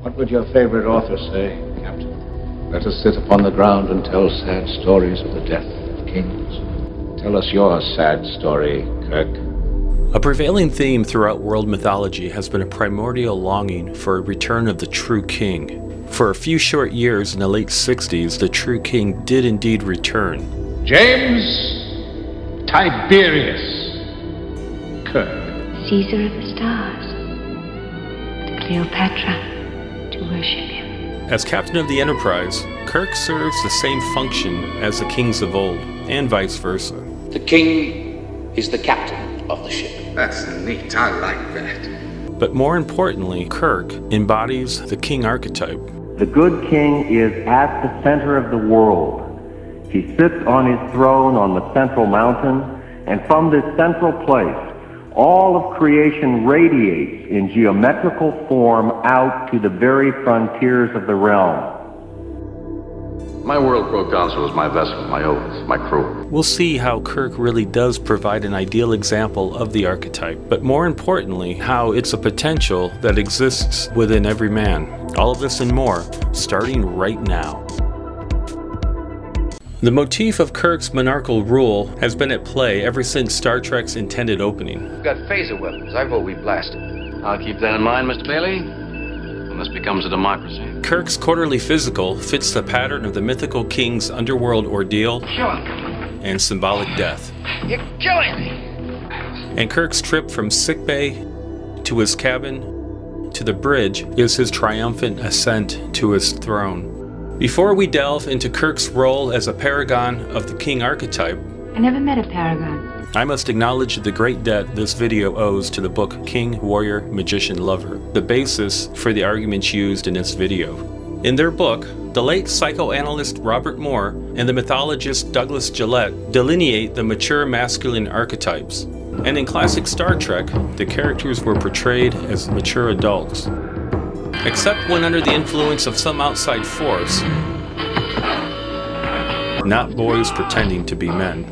What would your favorite author say, Captain? Let us sit upon the ground and tell sad stories of the death of kings. Tell us your sad story, Kirk. A prevailing theme throughout world mythology has been a primordial longing for a return of the true king. For a few short years in the late 60s, the true king did indeed return. James Tiberius Kirk. Caesar of the stars, to Cleopatra to worship him. As captain of the Enterprise, Kirk serves the same function as the kings of old, and vice versa. The king is the captain of the ship. That's neat, I like that. But more importantly, Kirk embodies the king archetype. The good king is at the center of the world. He sits on his throne on the central mountain, and from this central place, all of creation radiates in geometrical form out to the very frontiers of the realm. My world broke down, so was my vessel, my oath, my crew. We'll see how Kirk really does provide an ideal example of the archetype, but more importantly, how it's a potential that exists within every man. All of this and more, starting right now. The motif of Kirk's monarchical rule has been at play ever since Star Trek's intended opening. We've got phaser weapons. I vote we blast it. I'll keep that in mind, Mr. Bailey, when this becomes a democracy. Kirk's quarterly physical fits the pattern of the mythical king's underworld ordeal and symbolic death. You're killing me! And Kirk's trip from sickbay to his cabin to the bridge is his triumphant ascent to his throne. Before we delve into Kirk's role as a paragon of the king archetype, I never met a paragon. I must acknowledge the great debt this video owes to the book King, Warrior, Magician, Lover, the basis for the arguments used in this video. In their book, the late psychoanalyst Robert Moore and the mythologist Douglas Gillette delineate the mature masculine archetypes. And in classic Star Trek, the characters were portrayed as mature adults. Except when under the influence of some outside force, not boys pretending to be men.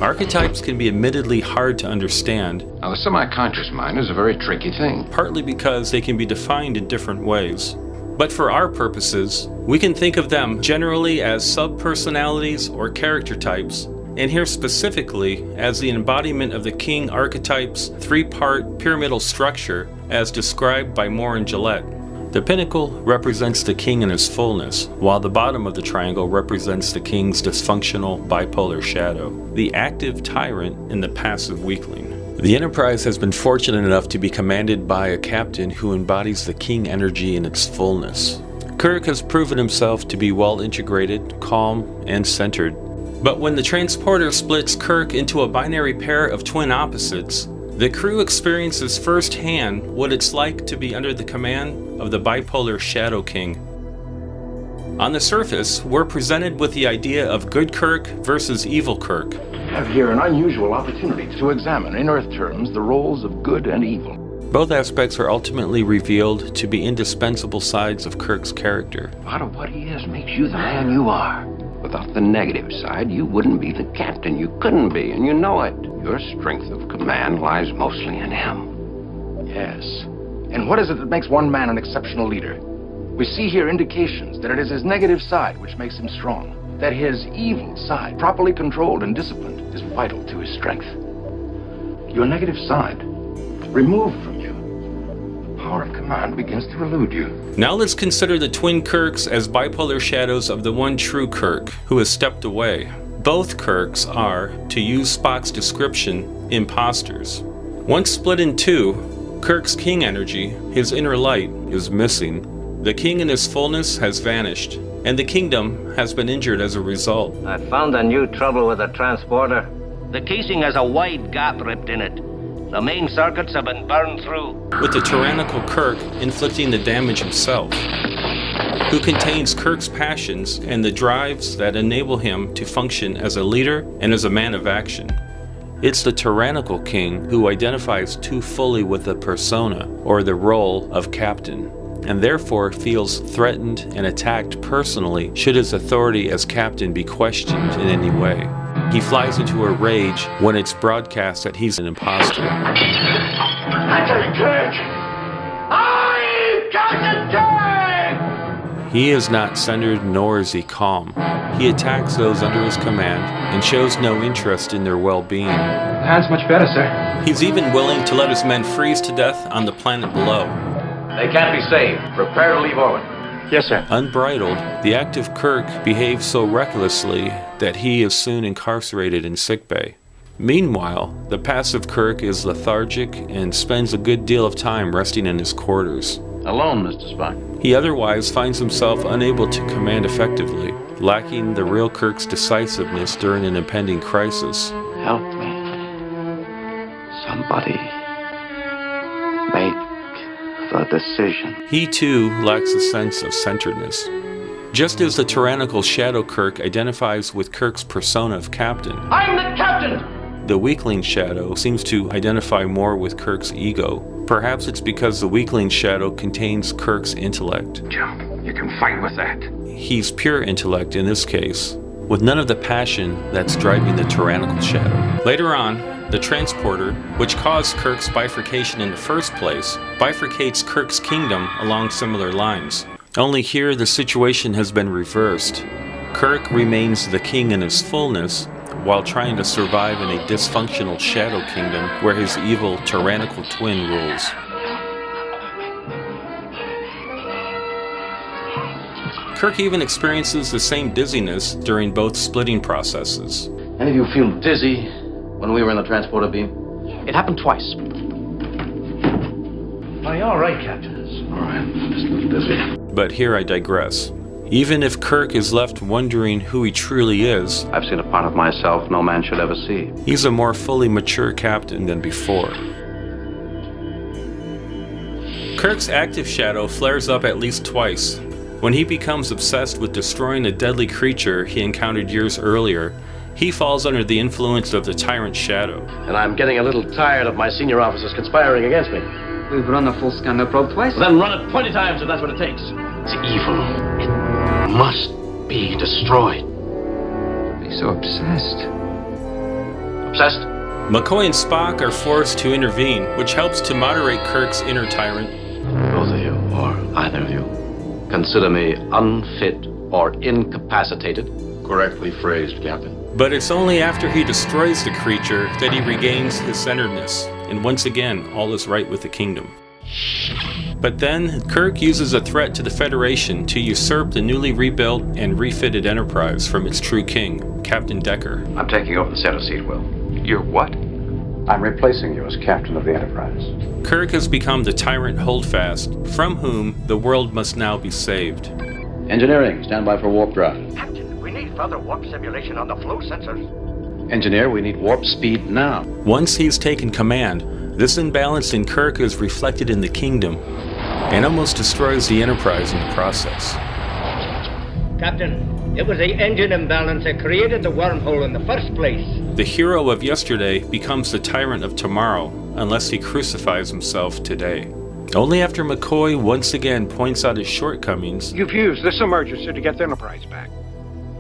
Archetypes can be admittedly hard to understand. Now, the semi-conscious mind is a very tricky thing. Partly because they can be defined in different ways. But for our purposes, we can think of them generally as sub-personalities or character types, and here specifically as the embodiment of the king archetype's three-part pyramidal structure as described by Moore and Gillette. The pinnacle represents the king in his fullness, while the bottom of the triangle represents the king's dysfunctional bipolar shadow, the active tyrant and the passive weakling. The Enterprise has been fortunate enough to be commanded by a captain who embodies the king energy in its fullness. Kirk has proven himself to be well integrated, calm, and centered. But when the transporter splits Kirk into a binary pair of twin opposites, the crew experiences firsthand what it's like to be under the command of the bipolar Shadow King. On the surface, we're presented with the idea of good Kirk versus evil Kirk. We have here an unusual opportunity to examine, in Earth terms, the roles of good and evil. Both aspects are ultimately revealed to be indispensable sides of Kirk's character. Part of what he is makes you the man you are. Without the negative side, you wouldn't be the captain. You couldn't be, and you know it. Your strength of command lies mostly in him. Yes. And what is it that makes one man an exceptional leader? We see here indications that it is his negative side which makes him strong. That his evil side, properly controlled and disciplined, is vital to his strength. Your negative side, removed from you, the power of command begins to elude you. Now let's consider the twin Kirks as bipolar shadows of the one true Kirk, who has stepped away. Both Kirks are, to use Spock's description, imposters. Once split in two, Kirk's king energy, his inner light, is missing. The king in his fullness has vanished, and the kingdom has been injured as a result. I found a new trouble with the transporter. The casing has a wide gap ripped in it. The main circuits have been burned through. With the tyrannical Kirk inflicting the damage himself, who contains Kirk's passions and the drives that enable him to function as a leader and as a man of action. It's the tyrannical king who identifies too fully with the persona, or the role, of captain, and therefore feels threatened and attacked personally should his authority as captain be questioned in any way. He flies into a rage when it's broadcast that he's an imposter. Captain Kirk! I'm Captain Kirk! He is not centered, nor is he calm. He attacks those under his command and shows no interest in their well-being. The hand's much better, sir. He's even willing to let his men freeze to death on the planet below. They can't be saved. Prepare to leave orbit. Yes, sir. Unbridled, the active Kirk behaves so recklessly that he is soon incarcerated in sickbay. Meanwhile, the passive Kirk is lethargic and spends a good deal of time resting in his quarters. Alone, Mr. Spock. He otherwise finds himself unable to command effectively, lacking the real Kirk's decisiveness during an impending crisis. Help me. Somebody make the decision. He too lacks a sense of centeredness. Just as the tyrannical Shadow Kirk identifies with Kirk's persona of captain, I'm the captain! the Weakling Shadow seems to identify more with Kirk's ego. Perhaps it's because the Weakling Shadow contains Kirk's intellect. Jump. You can fight with that. He's pure intellect in this case, with none of the passion that's driving the tyrannical Shadow. Later on, the transporter, which caused Kirk's bifurcation in the first place, bifurcates Kirk's kingdom along similar lines. Only here the situation has been reversed. Kirk remains the king in his fullness, while trying to survive in a dysfunctional shadow kingdom where his evil tyrannical twin rules. Kirk even experiences the same dizziness during both splitting processes. Any of you feel dizzy when we were in the transporter beam? It happened twice. Are you all right, Captain? All right, just a little dizzy. But here I digress. Even if Kirk is left wondering who he truly is, I've seen a part of myself no man should ever see. he's a more fully mature captain than before. Kirk's active shadow flares up at least twice. When he becomes obsessed with destroying a deadly creature he encountered years earlier, he falls under the influence of the tyrant shadow. And I'm getting a little tired of my senior officers conspiring against me. We've run a full scanner probe twice. Well, then run it 20 times if that's what it takes. It's evil. It must be destroyed. Be so obsessed. Obsessed? McCoy and Spock are forced to intervene, which helps to moderate Kirk's inner tyrant. Both of you, or either of you, consider me unfit or incapacitated. Correctly phrased, Captain. But it's only after he destroys the creature that he regains his centeredness, and once again, all is right with the kingdom. But then, Kirk uses a threat to the Federation to usurp the newly rebuilt and refitted Enterprise from its true king, Captain Decker. I'm taking over the center seat, Will. You're what? I'm replacing you as captain of the Enterprise. Kirk has become the tyrant Holdfast, from whom the world must now be saved. Engineering, stand by for warp drive. Captain, we need further warp simulation on the flow sensors. Engineer, we need warp speed now. Once he's taken command, this imbalance in Kirk is reflected in the kingdom, and almost destroys the Enterprise in the process. Captain, it was the engine imbalance that created the wormhole in the first place. The hero of yesterday becomes the tyrant of tomorrow, unless he crucifies himself today. Only after McCoy once again points out his shortcomings, You've used this emergency to get the Enterprise back.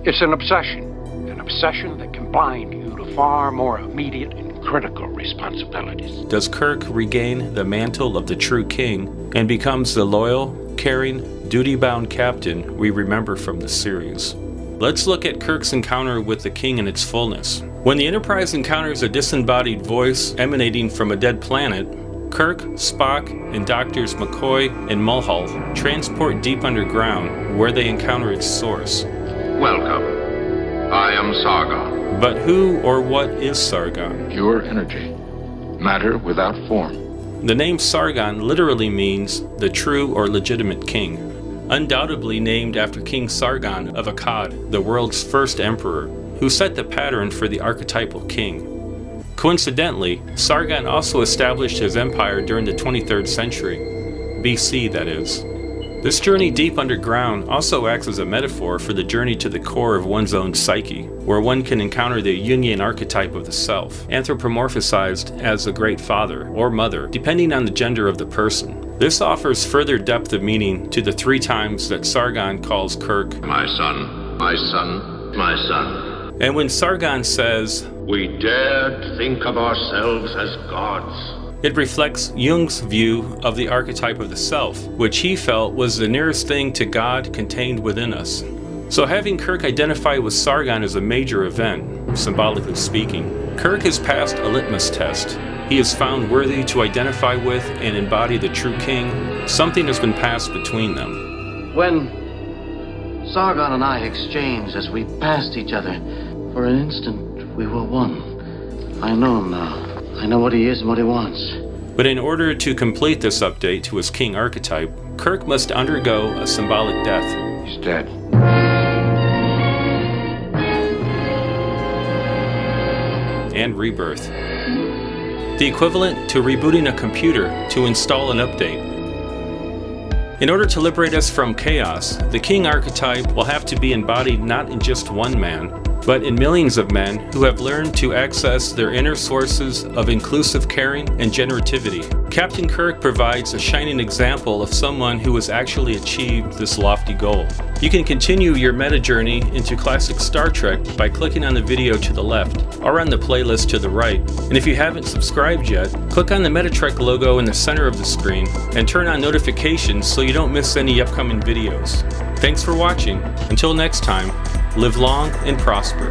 It's an obsession that can blind you to far more immediate and critical responsibilities. does Kirk regain the mantle of the true king and becomes the loyal, caring, duty-bound captain we remember from the series. Let's look at Kirk's encounter with the king in its fullness. When the Enterprise encounters a disembodied voice emanating from a dead planet, Kirk, Spock, and Doctors McCoy and Mulhall transport deep underground where they encounter its source. Welcome. I am Sargon. But who or what is Sargon? Pure energy. Matter without form. The name Sargon literally means the true or legitimate king, undoubtedly named after King Sargon of Akkad, the world's first emperor, who set the pattern for the archetypal king. Coincidentally, Sargon also established his empire during the 23rd century, BC that is. This journey deep underground also acts as a metaphor for the journey to the core of one's own psyche, where one can encounter the Jungian archetype of the self, anthropomorphized as the great father or mother, depending on the gender of the person. This offers further depth of meaning to the 3 times that Sargon calls Kirk, My son, my son, my son. And when Sargon says, We dared think of ourselves as gods. It reflects Jung's view of the archetype of the self, which he felt was the nearest thing to God contained within us. So having Kirk identify with Sargon is a major event, symbolically speaking. Kirk has passed a litmus test. He is found worthy to identify with and embody the true king. Something has been passed between them. When Sargon and I exchanged as we passed each other, for an instant we were one. I know him now. I know what he is and what he wants. But in order to complete this update to his king archetype, Kirk must undergo a symbolic death. He's dead. And rebirth. The equivalent to rebooting a computer to install an update. In order to liberate us from chaos, the king archetype will have to be embodied not in just one man, but in millions of men who have learned to access their inner sources of inclusive caring and generativity. Captain Kirk provides a shining example of someone who has actually achieved this lofty goal. You can continue your meta journey into classic Star Trek by clicking on the video to the left or on the playlist to the right. And if you haven't subscribed yet, click on the MetaTrek logo in the center of the screen and turn on notifications so you don't miss any upcoming videos. Thanks for watching. Until next time, live long and prosper.